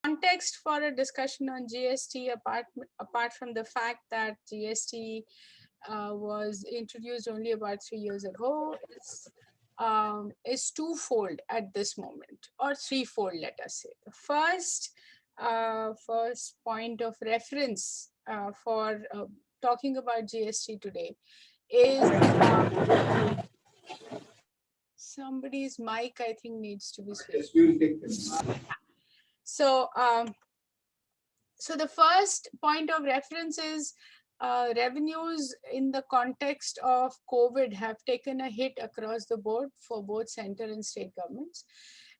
Context for a discussion on GST, apart from the fact that GST was introduced only about 3 years ago, is twofold at this moment, or threefold, let us say. The first point of reference for talking about GST today is somebody's mic, I think, needs to be switched. So, so the first point of reference is revenues in the context of COVID have taken a hit across the board for both center and state governments.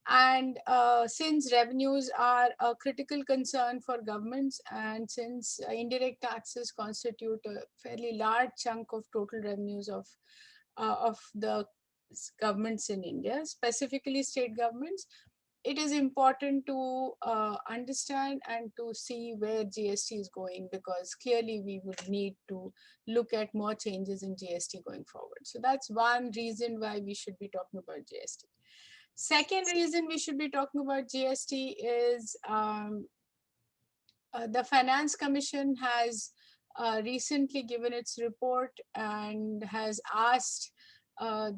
And since revenues are a critical concern for governments, and since indirect taxes constitute a fairly large chunk of total revenues of the governments in India, specifically state governments, it is important to understand and to see where GST is going, because clearly we would need to look at more changes in GST going forward. So that's one reason why we should be talking about GST. Second reason we should be talking about GST is the Finance Commission has recently given its report and has asked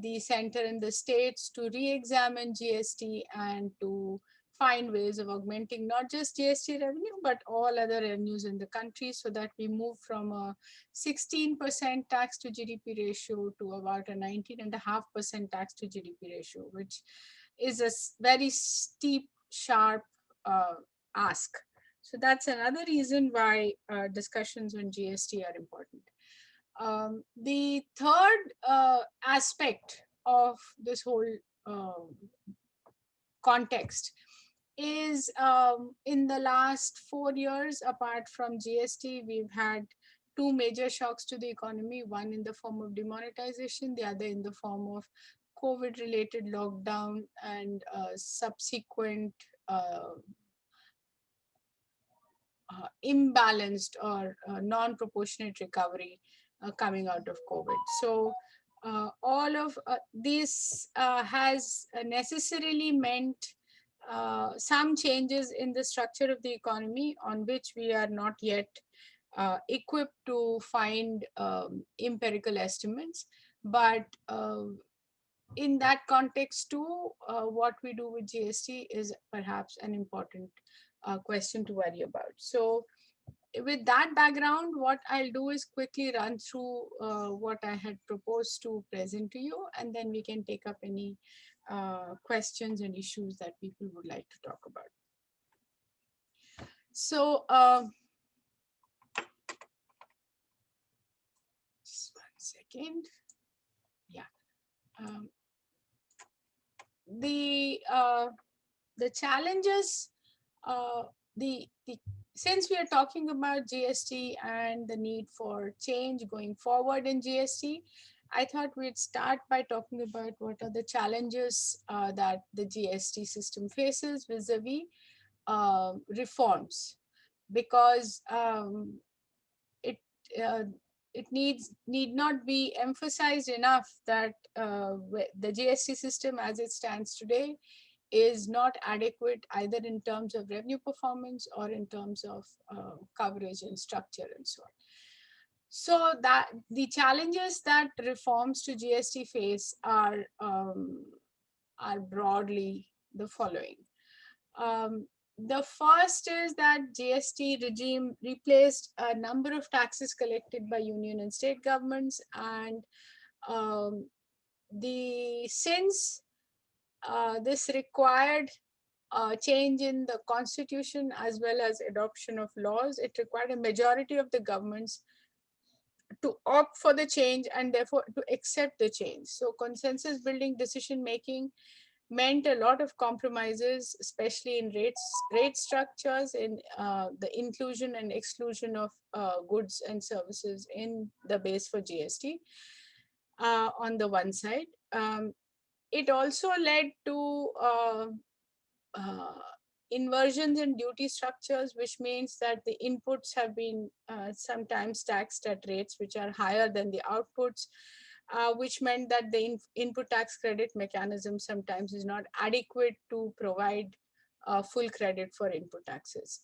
the center and the states to re-examine GST and to find ways of augmenting not just GST revenue, but all other revenues in the country, so that we move from a 16% tax to GDP ratio to about a 19.5% tax to GDP ratio, which is a very steep, sharp ask. So that's another reason why discussions on GST are important. The third aspect of this whole context is in the last 4 years, apart from GST, we've had two major shocks to the economy, one in the form of demonetization, the other in the form of COVID-related lockdown and subsequent imbalanced or non-proportionate recovery coming out of COVID. So all of this has necessarily meant some changes in the structure of the economy, on which we are not yet equipped to find empirical estimates. But in that context too, what we do with GST is perhaps an important question to worry about. So with that background, what I'll do is quickly run through what I had proposed to present to you, and then we can take up any questions and issues that people would like to talk about. So just 1 second. Yeah. The challenges, since we are talking about GST and the need for change going forward in GST, I thought we'd start by talking about what are the challenges that the GST system faces vis-a-vis reforms, because it need not be emphasized enough that the GST system as it stands today is not adequate either in terms of revenue performance or in terms of coverage and structure and so on. So that the challenges that reforms to GST face are broadly the following. The first is that GST regime replaced a number of taxes collected by union and state governments, and since this required change in the constitution as well as adoption of laws, it required a majority of the governments to opt for the change and therefore to accept the change. So consensus building decision making meant a lot of compromises, especially in rate structures, in the inclusion and exclusion of goods and services in the base for GST on the one side. It also led to inversions in duty structures, which means that the inputs have been sometimes taxed at rates which are higher than the outputs, which meant that the input tax credit mechanism sometimes is not adequate to provide full credit for input taxes.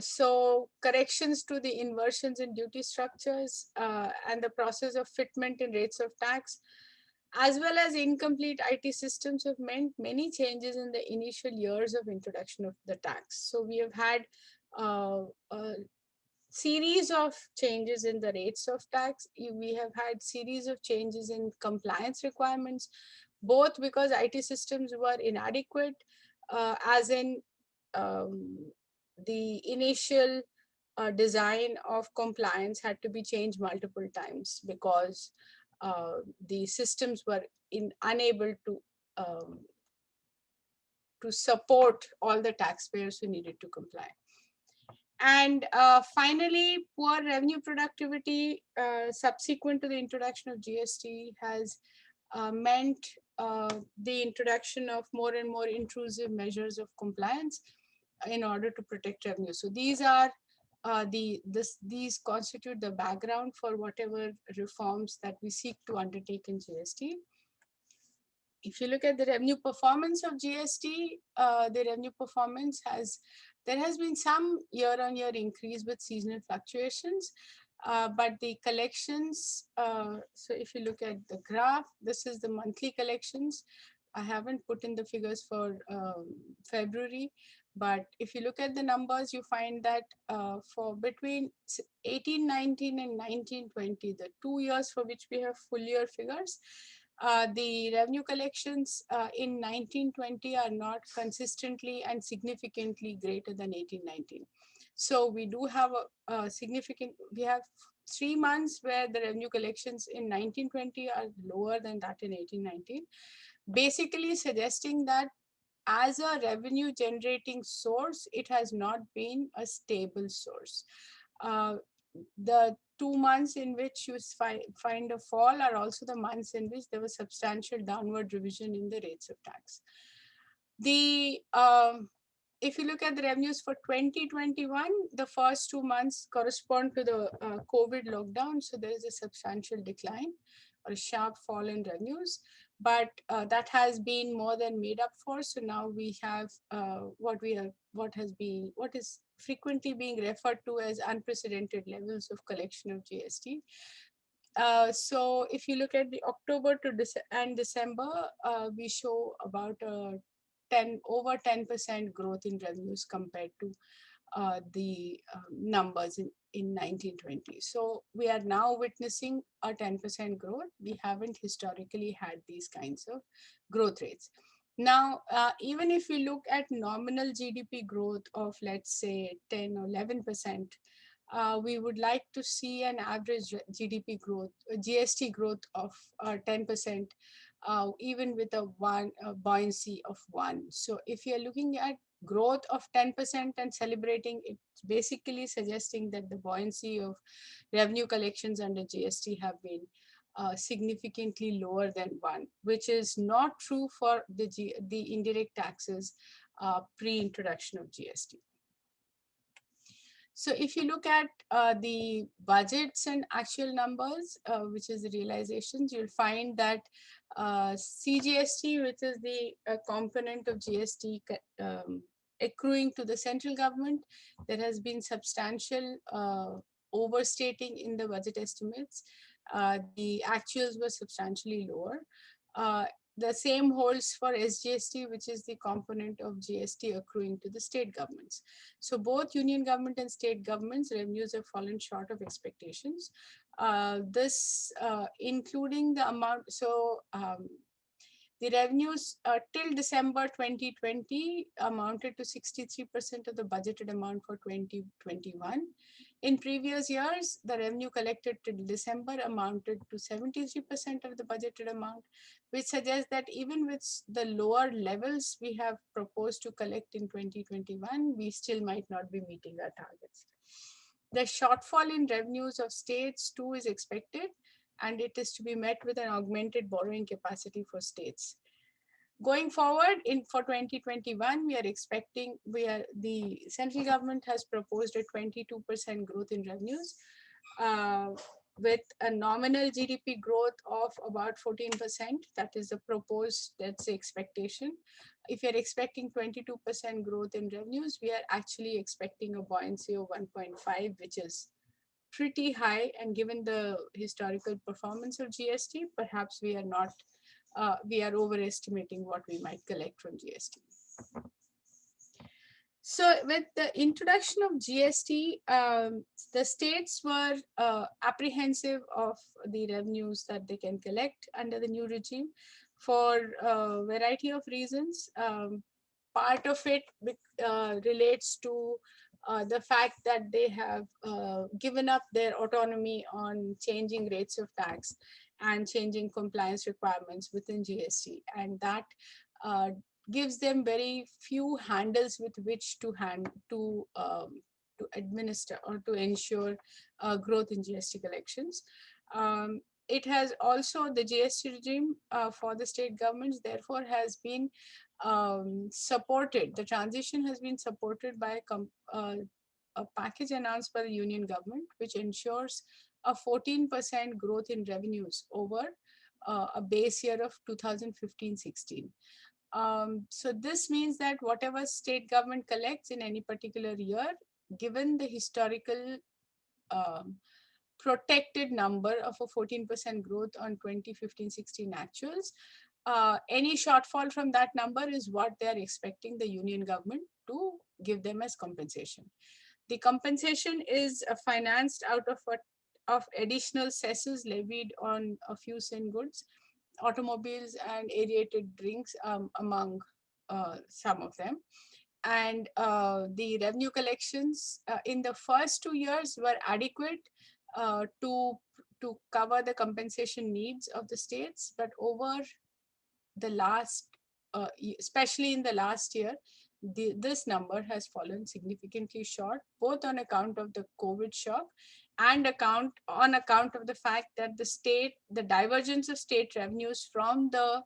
So corrections to the inversions in duty structures and the process of fitment in rates of tax, as well as incomplete IT systems, have meant many changes in the initial years of introduction of the tax. So we have had a series of changes in the rates of tax. We have had series of changes in compliance requirements, both because IT systems were inadequate, as in um, the initial design of compliance had to be changed multiple times because the systems were unable um, to support all the taxpayers who needed to comply. And finally, poor revenue productivity subsequent to the introduction of GST has meant the introduction of more and more intrusive measures of compliance in order to protect revenue. So these are these constitute the background for whatever reforms that we seek to undertake in GST. If you look at the revenue performance of GST, the revenue performance there has been some year-on-year increase with seasonal fluctuations, but the collections, so if you look at the graph, this is the monthly collections. I haven't put in the figures for February, but if you look at the numbers, you find that for between 18-19 and 19-20, the 2 years for which we have full year figures, the revenue collections in 19-20 are not consistently and significantly greater than 18-19. So we do have a significant, we have 3 months where the revenue collections in 19-20 are lower than that in 18-19, basically suggesting that as a revenue generating source, it has not been a stable source. The 2 months in which you find a fall are also the months in which there was substantial downward revision in the rates of tax. The if you look at the revenues for 2021, the first 2 months correspond to the COVID lockdown, so there is a substantial decline or a sharp fall in revenues, but that has been more than made up for. So now we have what is frequently being referred to as unprecedented levels of collection of GST. So if you look at the October to December, we show about over 10% growth in revenues compared to the numbers in 1920. So we are now witnessing a 10% growth. We haven't historically had these kinds of growth rates. Now, even if we look at nominal GDP growth of, let's say, 10 or 11%, we would like to see an average GDP growth, GST growth of 10%, even with a buoyancy of 1. So if you're looking at growth of 10% and celebrating, it's basically suggesting that the buoyancy of revenue collections under GST have been significantly lower than 1, which is not true for the indirect taxes pre-introduction of GST. So if you look at the budgets and actual numbers, which is the realizations, you'll find that CGST, which is the component of GST accruing to the central government, there has been substantial overstating in the budget estimates. The actuals were substantially lower. The same holds for SGST, which is the component of GST accruing to the state governments. So both union government and state governments revenues have fallen short of expectations. This including the amount, so the revenues till December 2020 amounted to 63% of the budgeted amount for 2021. In previous years, the revenue collected till December amounted to 73% of the budgeted amount, which suggests that even with the lower levels we have proposed to collect in 2021, we still might not be meeting our targets. The shortfall in revenues of states too is expected, and it is to be met with an augmented borrowing capacity for states. Going forward for 2021, we are expecting, the central government has proposed a 22% growth in revenues with a nominal GDP growth of about 14%. That is the proposed, that's the expectation. if you're expecting 22% growth in revenues, we are actually expecting a buoyancy of 1.5, which is pretty high. And given the historical performance of GST, perhaps we are not, we are overestimating what we might collect from GST. So with the introduction of GST, the states were apprehensive of the revenues that they can collect under the new regime for a variety of reasons. Part of it relates to the fact that they have given up their autonomy on changing rates of tax and changing compliance requirements within GST, and that gives them very few handles with which to administer or to ensure growth in GST collections. It has also, the GST regime for the state governments therefore has been supported. The transition has been supported by a package announced by the union government, which ensures a 14% growth in revenues over a base year of 2015-16. So this means that whatever state government collects in any particular year, given the historical protected number of a 14% growth on 2015-16 actuals, any shortfall from that number is what they are expecting the union government to give them as compensation. The compensation is financed out of additional cesses levied on a few sin goods, automobiles and aerated drinks, among some of them. And the revenue collections in the first 2 years were adequate to cover the compensation needs of the states, but over the last, especially in the last year, this number has fallen significantly short, both on account of the COVID shock and on account of the fact that the divergence of state revenues from the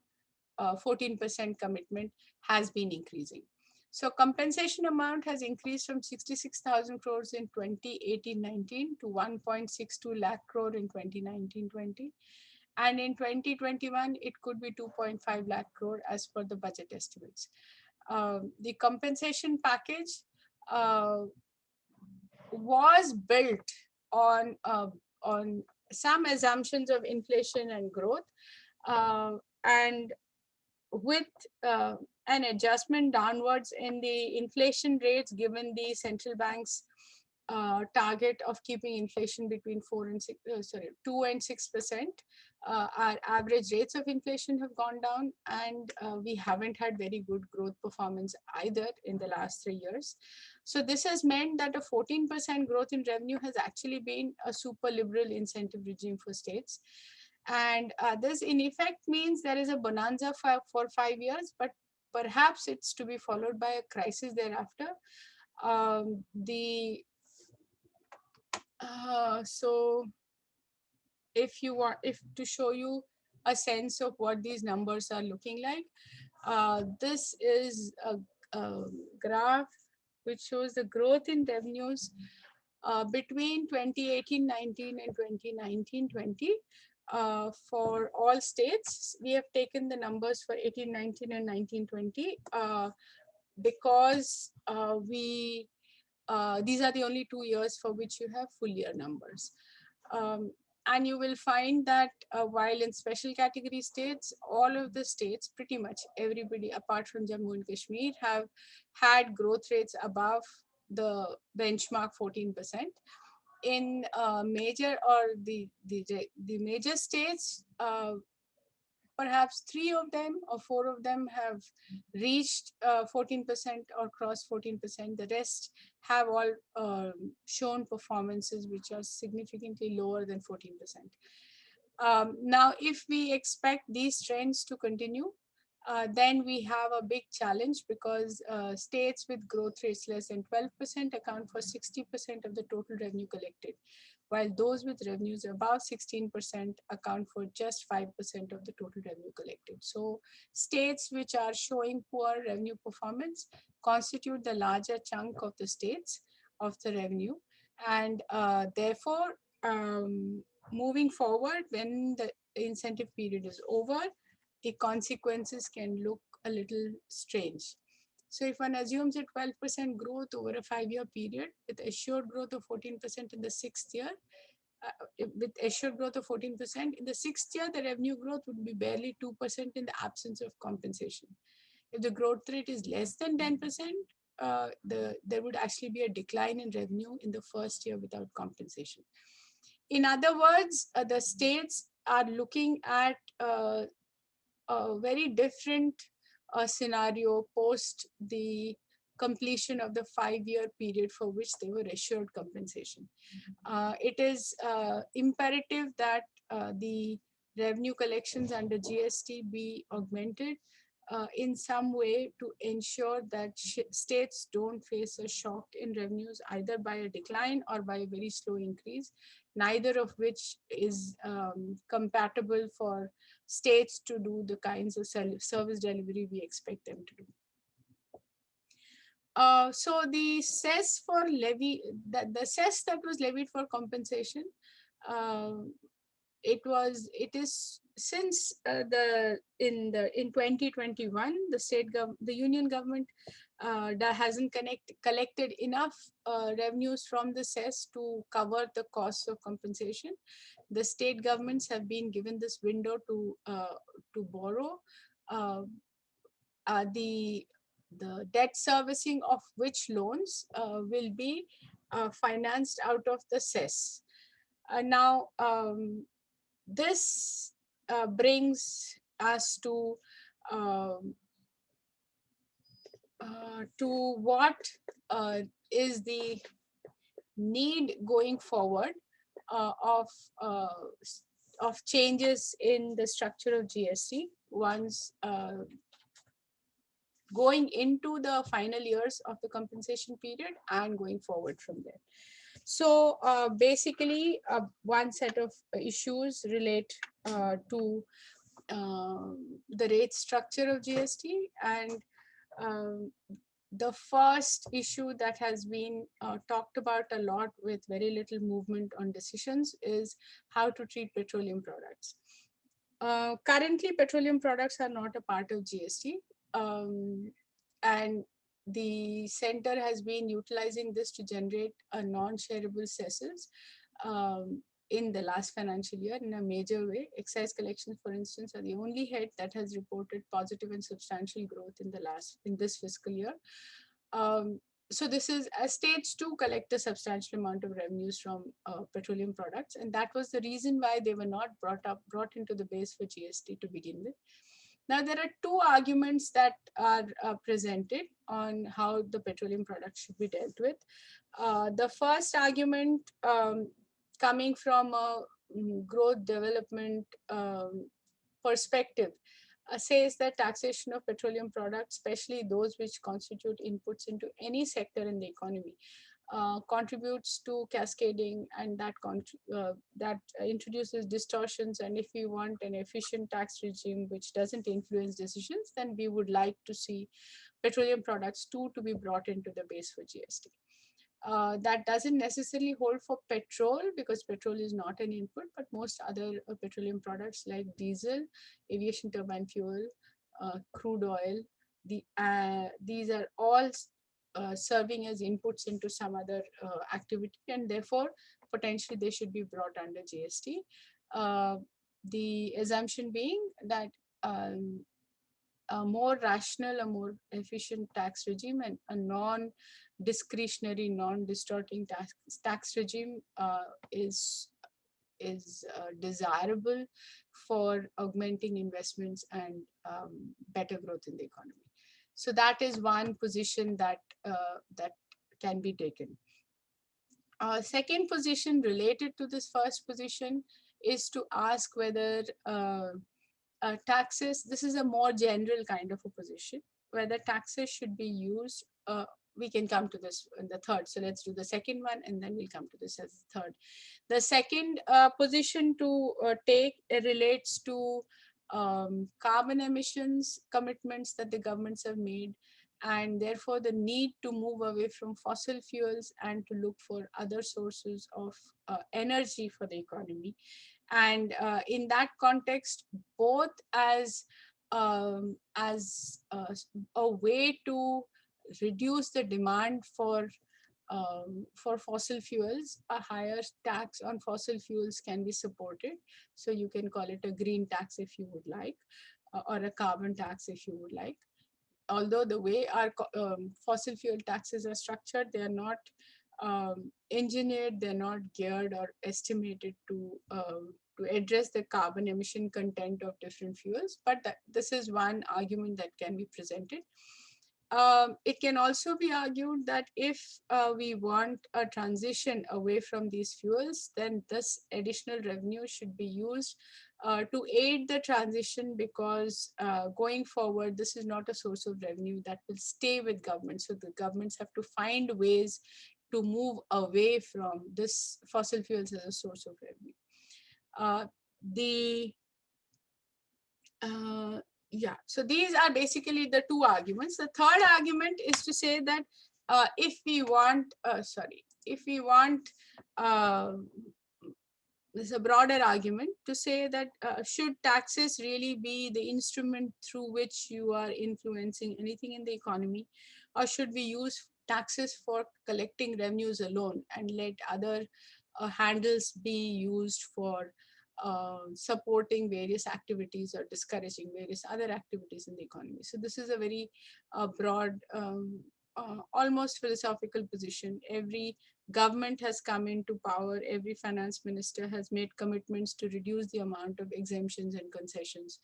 14% commitment has been increasing. So compensation amount has increased from 66,000 crores in 2018-19 to 1.62 lakh crore in 2019-20. And in 2021, it could be 2.5 lakh crore as per the budget estimates. The compensation package was built on some assumptions of inflation and growth, and with an adjustment downwards in the inflation rates, given the central bank's target of keeping inflation between 2 and 6%. Our average rates of inflation have gone down, and we haven't had very good growth performance either in the last 3 years. So this has meant that a 14% growth in revenue has actually been a super liberal incentive regime for states. And this in effect means there is a bonanza for 5 years, but perhaps it's to be followed by a crisis thereafter. So if to show you a sense of what these numbers are looking like, this is a graph which shows the growth in revenues between 2018-19 and 2019-20 for all states. We have taken the numbers for 18-19 and 19-20 because these are the only 2 years for which you have full year numbers. And you will find that while in special category states, all of the states, pretty much everybody apart from Jammu and Kashmir, have had growth rates above the benchmark 14%. In major or the major states, perhaps 3 of them or 4 of them have reached 14% or crossed 14%. The rest have all shown performances which are significantly lower than 14%. Now, if we expect these trends to continue, then we have a big challenge, because states with growth rates less than 12% account for 60% of the total revenue collected, while those with revenues above 16% account for just 5% of the total revenue collected. So states which are showing poor revenue performance constitute the larger chunk of the states of the revenue. And therefore, moving forward, when the incentive period is over, the consequences can look a little strange. So if one assumes a 12% growth over a 5-year period with assured growth of 14% in the 6th year, with assured growth of 14%, in the 6th year, the revenue growth would be barely 2% in the absence of compensation. If the growth rate is less than 10%, there would actually be a decline in revenue in the first year without compensation. In other words, the states are looking at a very different scenario post the completion of the 5-year period for which they were assured compensation. It is imperative that the revenue collections under GST be augmented in some way to ensure that states don't face a shock in revenues either by a decline or by a very slow increase, neither of which is compatible for states to do the kinds of service delivery we expect them to do. So the cess for levy, the cess that was levied for compensation, it is since in 2021 the union government hasn't collected enough revenues from the cess to cover the costs of compensation. The state governments have been given this window to borrow. The debt servicing of which loans will be financed out of the cess. Now, this brings us to what is the need going forward of changes in the structure of GST once going into the final years of the compensation period and going forward from there. So basically, one set of issues relate to the rate structure of GST, and the first issue that has been talked about a lot with very little movement on decisions is how to treat petroleum products. Currently, petroleum products are not a part of GST. And the center has been utilizing this to generate a non-shareable cesses in the last financial year in a major way. Excise collections, for instance, are the only head that has reported positive and substantial growth in this fiscal year. So this is as states to collect a substantial amount of revenues from petroleum products, and that was the reason why they were not brought into the base for GST to begin with. Now, there are two arguments that are presented on how the petroleum products should be dealt with. The first argument coming from a growth development perspective says that taxation of petroleum products, especially those which constitute inputs into any sector in the economy, contributes to cascading, and that introduces distortions. And if we want an efficient tax regime which doesn't influence decisions, then we would like to see petroleum products too to be brought into the base for GST. That doesn't necessarily hold for petrol, because petrol is not an input, but most other petroleum products like diesel, aviation turbine fuel, crude oil, these are all serving as inputs into some other activity, and therefore potentially they should be brought under GST. The assumption being that a more rational, a more efficient tax regime and a non-discretionary, non-distorting tax regime is desirable for augmenting investments and better growth in the economy. So that is one position that can be taken. Second position related to this first position is to ask whether taxes, this is a more general kind of a position, whether taxes should be used. We can come to this in the third. So let's do the second one and then we'll come to this as the third. The second position to take relates to carbon emissions commitments that the governments have made, and therefore the need to move away from fossil fuels and to look for other sources of energy for the economy. And in that context, both as as a way to reduce the demand for fossil fuels. A higher tax on fossil fuels can be supported. So you can call it a green tax if you would like, or a carbon tax if you would like. Although the way our fossil fuel taxes are structured, they are not engineered, they're not geared or estimated to address the carbon emission content of different fuels. But this is one argument that can be presented. It can also be argued that if we want a transition away from these fuels, then this additional revenue should be used to aid the transition, because going forward, this is not a source of revenue that will stay with government. So the governments have to find ways to move away from this fossil fuels as a source of revenue. Yeah, so these are basically the two arguments. The third argument is to say that if we want, there's a broader argument to say that should taxes really be the instrument through which you are influencing anything in the economy, or should we use taxes for collecting revenues alone and let other handles be used for supporting various activities or discouraging various other activities in the economy. So this is a very broad, almost philosophical position. Every government has come into power, every finance minister has made commitments to reduce the amount of exemptions and concessions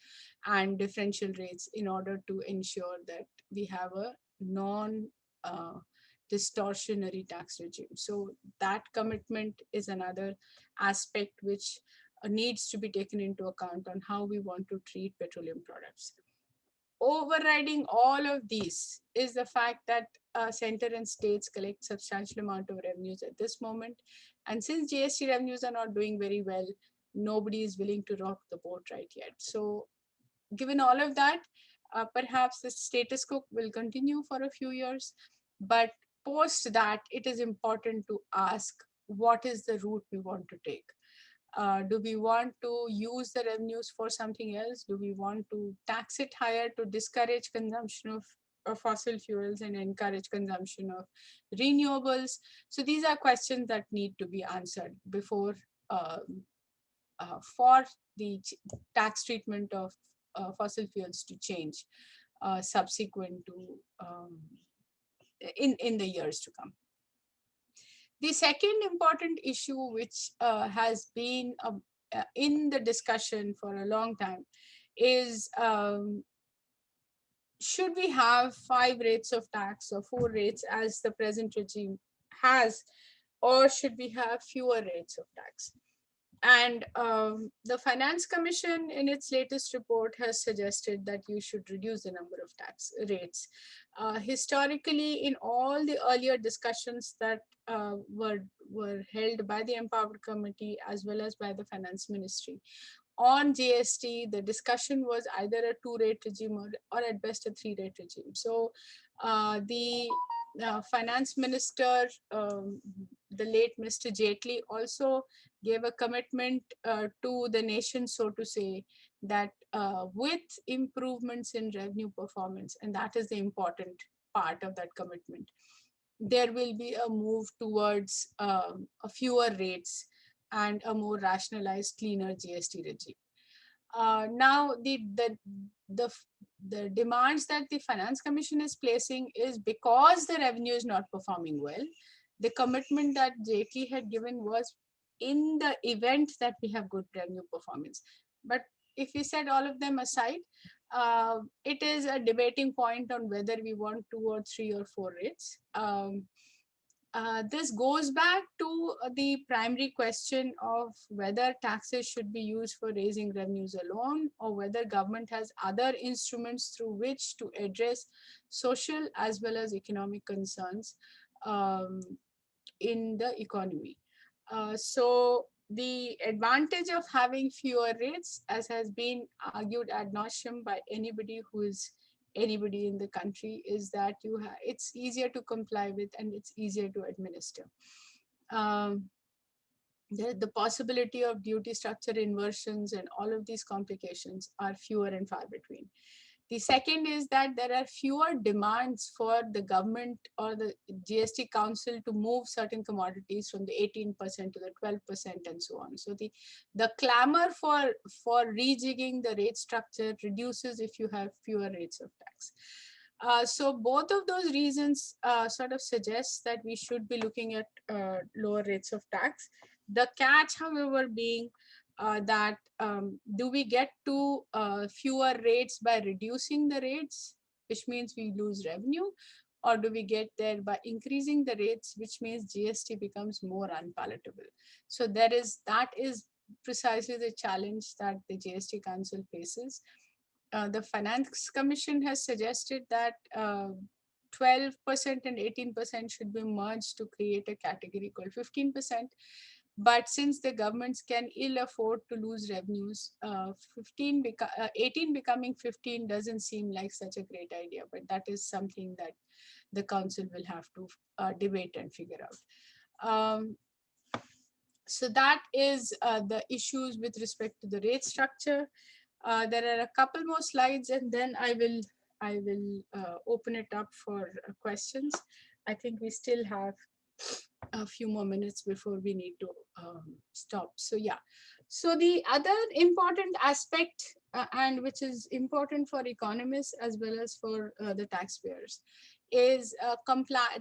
and differential rates in order to ensure that we have a non distortionary tax regime. So that commitment is another aspect which needs to be taken into account on how we want to treat petroleum products. Overriding all of these is the fact that center and states collect substantial amount of revenues at this moment. And since GST revenues are not doing very well, nobody is willing to rock the boat right yet. So given all of that, perhaps the status quo will continue for a few years. But post that, it is important to ask, what is the route we want to take? Do we want to use the revenues for something else? Do we want to tax it higher to discourage consumption of fossil fuels and encourage consumption of renewables? So these are questions that need to be answered before for the tax treatment of fossil fuels to change subsequent to in the years to come. The second important issue, which has been in the discussion for a long time, is should we have 5 rates of tax or 4 rates as the present regime has, or should we have fewer rates of tax? And the Finance Commission in its latest report has suggested that you should reduce the number of tax rates. Historically, in all the earlier discussions that were held by the Empowered Committee as well as by the Finance Ministry on GST, the discussion was either a 2-rate regime or at best a 3-rate regime. So the Finance Minister, the late Mr. Jaitley, also gave a commitment to the nation, so to say, that with improvements in revenue performance, and that is the important part of that commitment, there will be a move towards a fewer rates and a more rationalized, cleaner GST regime. Now, the demands that the Finance Commission is placing is because the revenue is not performing well. The commitment that Jaitley had given was in the event that we have good revenue performance. But if we set all of them aside, it is a debating point on whether we want 2 or 3 or 4 rates. This goes back to the primary question of whether taxes should be used for raising revenues alone, or whether government has other instruments through which to address social as well as economic concerns in the economy. So the advantage of having fewer rates, as has been argued ad nauseum by anybody who is anybody in the country, is that it's easier to comply with and it's easier to administer. the possibility of duty structure inversions and all of these complications are fewer and far between. The second is that there are fewer demands for the government or the GST Council to move certain commodities from the 18% to the 12% and so on. So the clamor for rejigging the rate structure reduces if you have fewer rates of tax. So both of those reasons sort of suggest that we should be looking at lower rates of tax. The catch, however, being that do we get to fewer rates by reducing the rates, which means we lose revenue, or do we get there by increasing the rates, which means GST becomes more unpalatable? So that is precisely the challenge that the GST Council faces. The Finance Commission has suggested that 12% and 18% should be merged to create a category called 15%. But since the governments can ill afford to lose revenues, 18 becoming 15 doesn't seem like such a great idea, but that is something that the council will have to debate and figure out. So that is the issues with respect to the rate structure. There are a couple more slides, and then I will open it up for questions. I think we still have a few more minutes before we need to stop. So yeah, so the other important aspect, and which is important for economists as well as for the taxpayers, is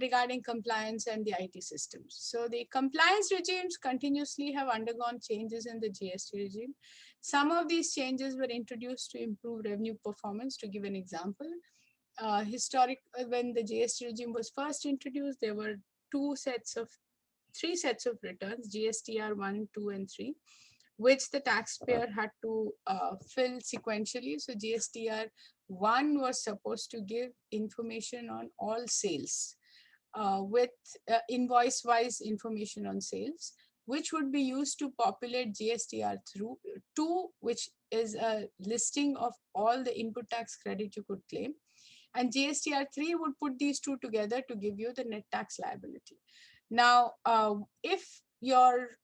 regarding compliance and the IT systems. So the compliance regimes continuously have undergone changes in the GST regime. Some of these changes were introduced to improve revenue performance. To give an example, when the GST regime was first introduced, there were three sets of returns, GSTR 1, 2, and 3, which the taxpayer had to fill sequentially. So GSTR 1 was supposed to give information on all sales with invoice-wise information on sales, which would be used to populate GSTR 2, which is a listing of all the input tax credit you could claim. And GSTR 3 would put these two together to give you the net tax liability. Now, if your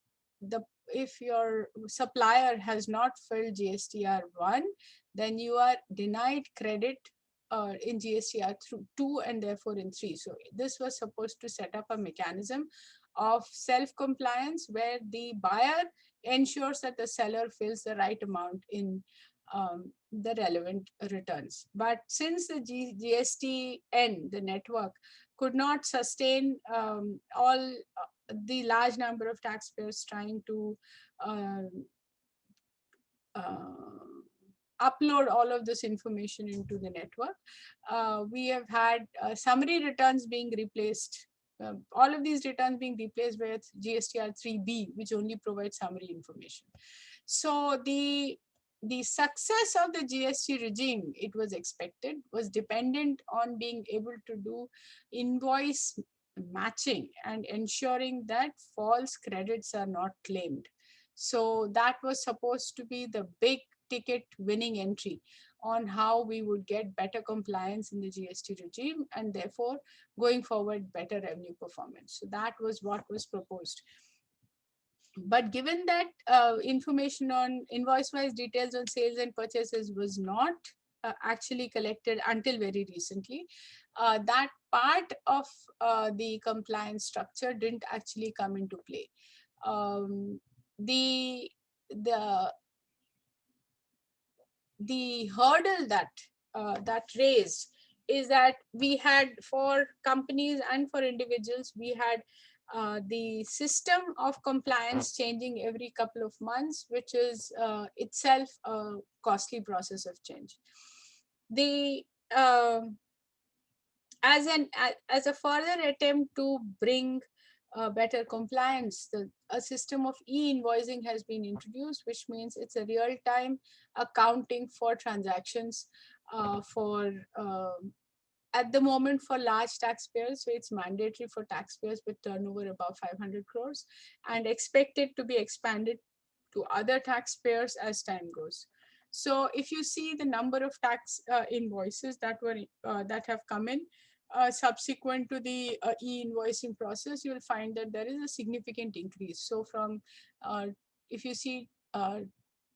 supplier has not filled GSTR 1, then you are denied credit in GSTR 2 and therefore in 3. So this was supposed to set up a mechanism of self-compliance where the buyer ensures that the seller fills the right amount in the relevant returns. But since the GSTN, the network, could not sustain all the large number of taxpayers trying to upload all of this information into the network, we have had summary returns being replaced, all of these returns being replaced with GSTR 3B, which only provides summary information. So the success of the GST regime, it was expected, was dependent on being able to do invoice matching and ensuring that false credits are not claimed. So that was supposed to be the big ticket winning entry on how we would get better compliance in the GST regime and therefore going forward better revenue performance. So that was what was proposed. But given that information on invoice-wise details on sales and purchases was not actually collected until very recently, that part of the compliance structure didn't actually come into play. The hurdle that raised is that we had, for companies and for individuals, we had the system of compliance changing every couple of months, which is itself a costly process of change. As a further attempt to bring better compliance, a system of e-invoicing has been introduced, which means it's a real-time accounting for transactions at the moment for large taxpayers. So it's mandatory for taxpayers with turnover above 500 crores and expected to be expanded to other taxpayers as time goes. So if you see the number of tax invoices that have come in, subsequent to the e-invoicing process, you will find that there is a significant increase. So from, if you see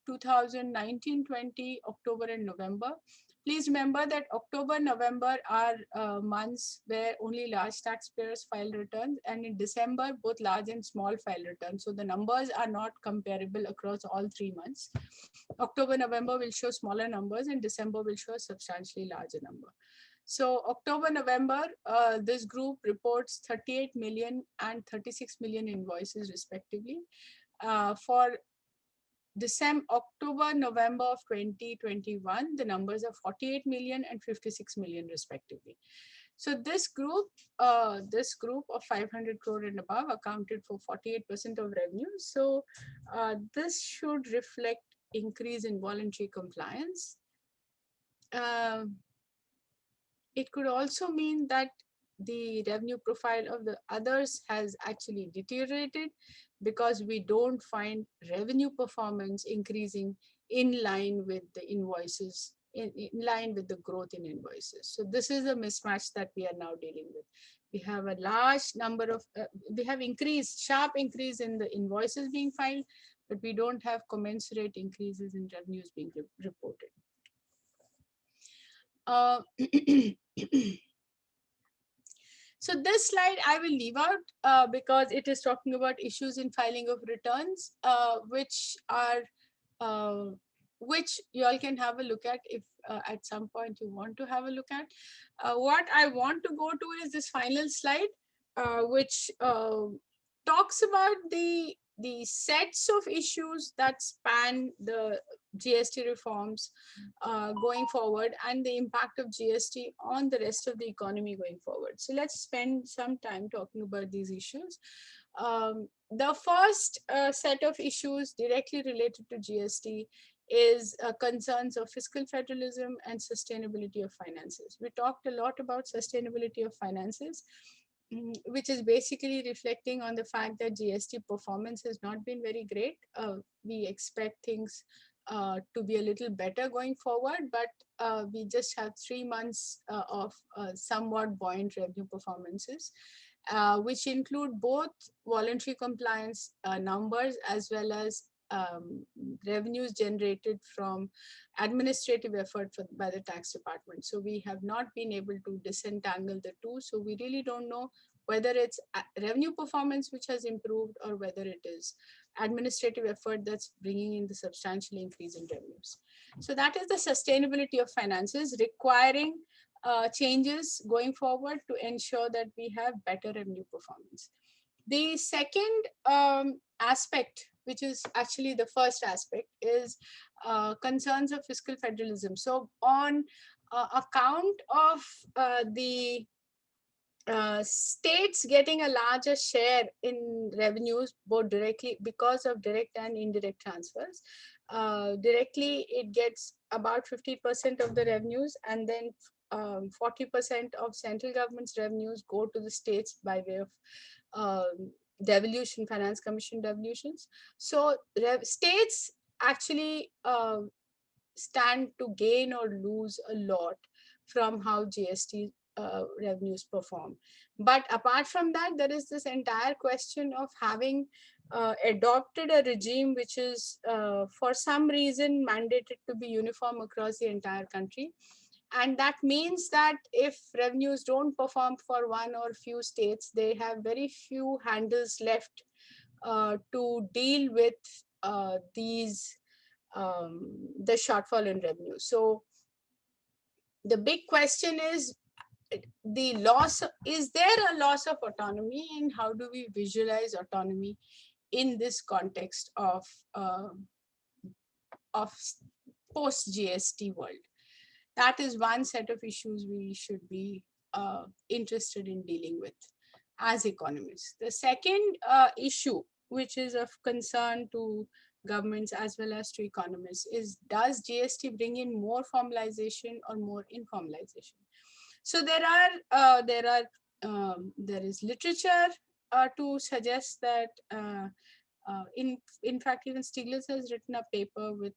2019-20, October and November, please remember that October, November are months where only large taxpayers file returns, and in December, both large and small file returns. So the numbers are not comparable across all 3 months. October, November will show smaller numbers, and December will show a substantially larger number. So October, November, this group reports 38 million and 36 million invoices respectively. For October, November of 2021, the numbers are 48 million and 56 million respectively. So this group of 500 crore and above accounted for 48% of revenue. So this should reflect increase in voluntary compliance. It could also mean that the revenue profile of the others has actually deteriorated because we don't find revenue performance increasing in line with the invoices, in line with the growth in invoices. So this is a mismatch that we are now dealing with. We have a large number of, we have sharp increase in the invoices being filed, but we don't have commensurate increases in revenues being reported. So this slide I will leave out because it is talking about issues in filing of returns, which you all can have a look at if at some point you want to have a look at. What I want to go to is this final slide, which talks about the sets of issues that span the GST reforms going forward and the impact of GST on the rest of the economy going forward. So let's spend some time talking about these issues. The first set of issues directly related to GST is concerns of fiscal federalism and sustainability of finances. We talked a lot about sustainability of finances, which is basically reflecting on the fact that GST performance has not been very great. We expect things to be a little better going forward, but we just have 3 months of somewhat buoyant revenue performances, which include both voluntary compliance numbers as well as revenues generated from administrative effort by the tax department. So we have not been able to disentangle the two. So we really don't know whether it's revenue performance which has improved or whether it is administrative effort that's bringing in the substantial increase in revenues. So that is the sustainability of finances requiring changes going forward to ensure that we have better revenue performance. The second aspect, which is actually the first aspect, is concerns of fiscal federalism. So on account of the states getting a larger share in revenues, both directly because of direct and indirect transfers. Directly, it gets about 50% of the revenues, and then 40% of central government's revenues go to the states by way of devolution, finance commission devolutions. So states actually stand to gain or lose a lot from how GST revenues perform. But apart from that, there is this entire question of having adopted a regime which is for some reason mandated to be uniform across the entire country. And that means that if revenues don't perform for one or few states, they have very few handles left to deal with the shortfall in revenue. So the big question is, is there a loss of autonomy, and how do we visualize autonomy in this context of post-GST world? That is one set of issues we should be interested in dealing with as economists. The second issue, which is of concern to governments as well as to economists, is does GST bring in more formalization or more informalization? So there is literature to suggest that in fact even Stiglitz has written a paper with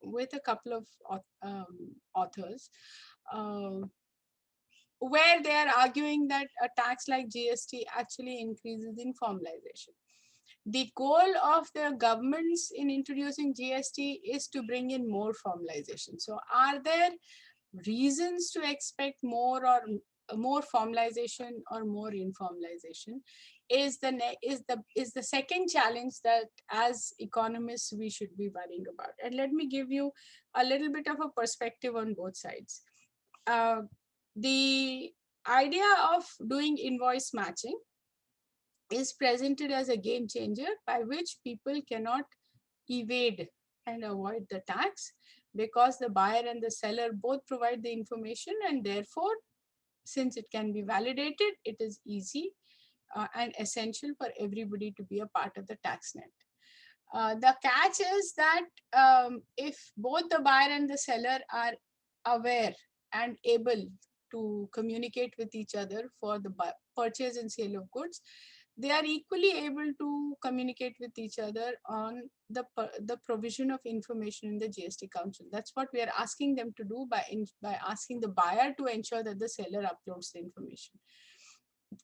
with a couple of authors, where they are arguing that a tax like GST actually increases informalization. The goal of the governments in introducing GST is to bring in more formalization. So are there reasons to expect more or more formalization or more informalization? Is the second challenge that as economists we should be worrying about. And let me give you a little bit of a perspective on both sides. The idea of doing invoice matching is presented as a game changer by which people cannot evade and avoid the tax, because the buyer and the seller both provide the information, and therefore, since it can be validated, it is easy and essential for everybody to be a part of the tax net. The catch is that if both the buyer and the seller are aware and able to communicate with each other for the purchase and sale of goods, they are equally able to communicate with each other on the provision of information in the GST Council. That's what we are asking them to do by asking the buyer to ensure that the seller uploads the information.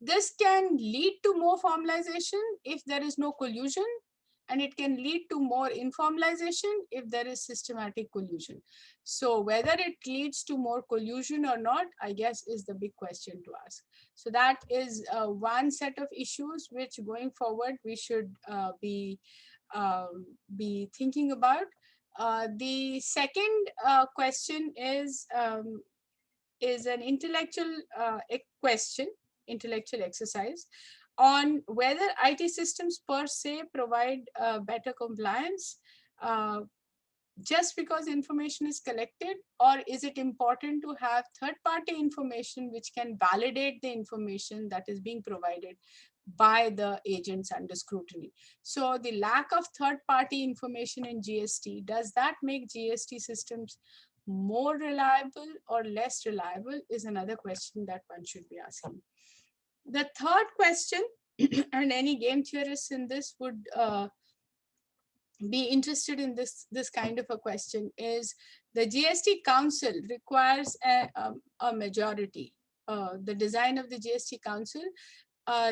This can lead to more formalization if there is no collusion, and it can lead to more informalization if there is systematic collusion. So whether it leads to more collusion or not, I guess, is the big question to ask. So that is one set of issues which going forward we should be thinking about. The second question is an intellectual exercise on whether IT systems per se provide better compliance just because information is collected, or is it important to have third-party information which can validate the information that is being provided by the agents under scrutiny. So the lack of third-party information in GST, does that make GST systems more reliable or less reliable, is another question that one should be asking. The third question, and any game theorists in this would be interested in this kind of a question, is the GST Council requires a majority. The design of the GST Council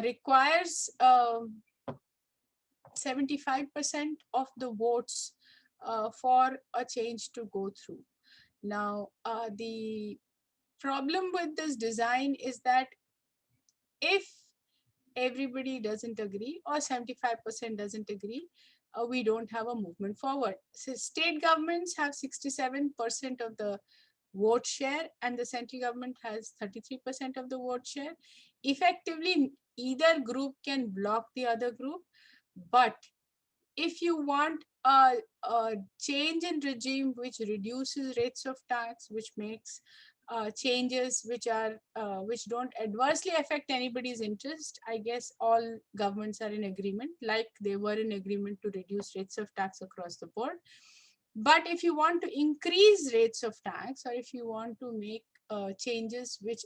requires 75% of the votes for a change to go through. Now, the problem with this design is that if everybody doesn't agree or 75% doesn't agree, we don't have a movement forward. So state governments have 67% of the vote share and the central government has 33% of the vote share. Effectively, either group can block the other group, but if you want a change in regime which reduces rates of tax, which makes changes which don't adversely affect anybody's interest, I guess all governments are in agreement, like they were in agreement to reduce rates of tax across the board. But if you want to increase rates of tax, or if you want to make changes which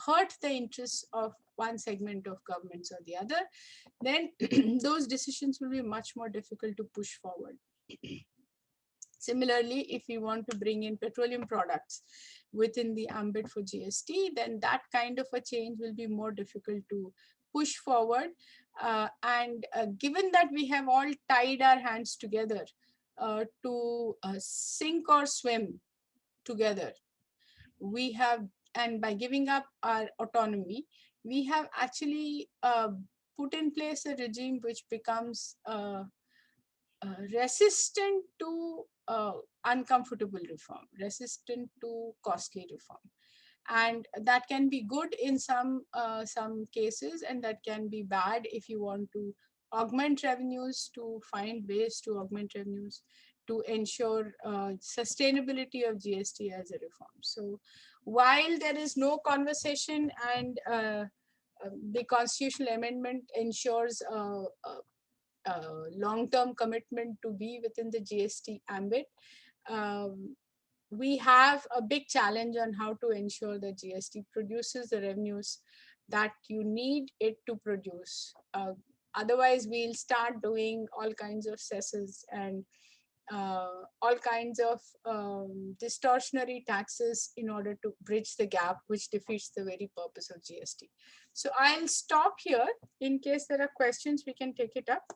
hurt the interests of one segment of governments or the other, then those decisions will be much more difficult to push forward. Similarly, if we want to bring in petroleum products within the ambit for GST, then that kind of a change will be more difficult to push forward. Given that we have all tied our hands together to sink or swim together, we have, and by giving up our autonomy, we have actually put in place a regime which becomes resistant to uncomfortable reform, resistant to costly reform. And that can be good in some cases, and that can be bad if you want to augment revenues, to find ways to augment revenues, to ensure sustainability of GST as a reform. So while there is no conversation and the constitutional amendment ensures long-term commitment to be within the GST ambit, we have a big challenge on how to ensure that GST produces the revenues that you need it to produce. Otherwise, we'll start doing all kinds of cesses and all kinds of distortionary taxes in order to bridge the gap, which defeats the very purpose of GST. So I'll stop here. In case there are questions, we can take it up.